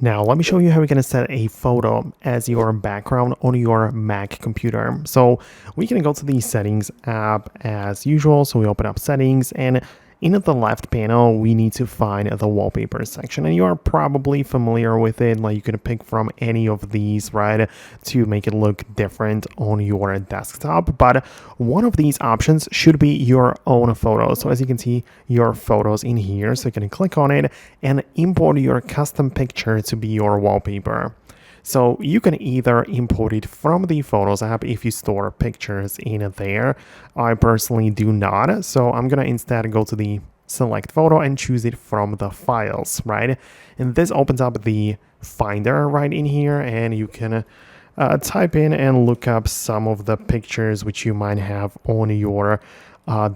Now, let me show you how we're going to set a photo as your background on your Mac computer. So we can go to the settings app as usual. So we open up settings, and in the left panel, we need to find the wallpaper section, and you are probably familiar with it. Like, you can pick from any of these, right, to make it look different on your desktop. But one of these options should be your own photo. So as you can see, your photos in here. So you can click on it and import your custom picture to be your wallpaper. So you can either import it from the Photos app if you store pictures in there. I personally do not, so I'm gonna instead go to the select photo and choose it from the files, right? And this opens up the Finder right in here, and you can type in and look up some of the pictures which you might have on your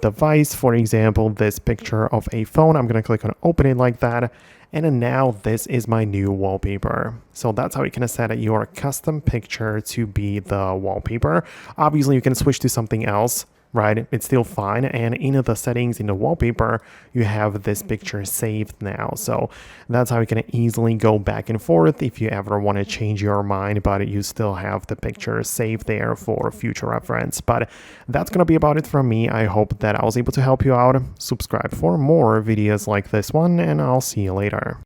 device. For example, this picture of a phone. I'm gonna click on open it like that, and then now this is my new wallpaper. So that's how you can set your custom picture to be the wallpaper. Obviously, you can switch to something else, right? It's still fine. And in the settings in the wallpaper, you have this picture saved now. So that's how you can easily go back and forth if you ever want to change your mind, but you still have the picture saved there for future reference. But that's going to be about it from me. I hope that I was able to help you out. Subscribe for more videos like this one, and I'll see you later.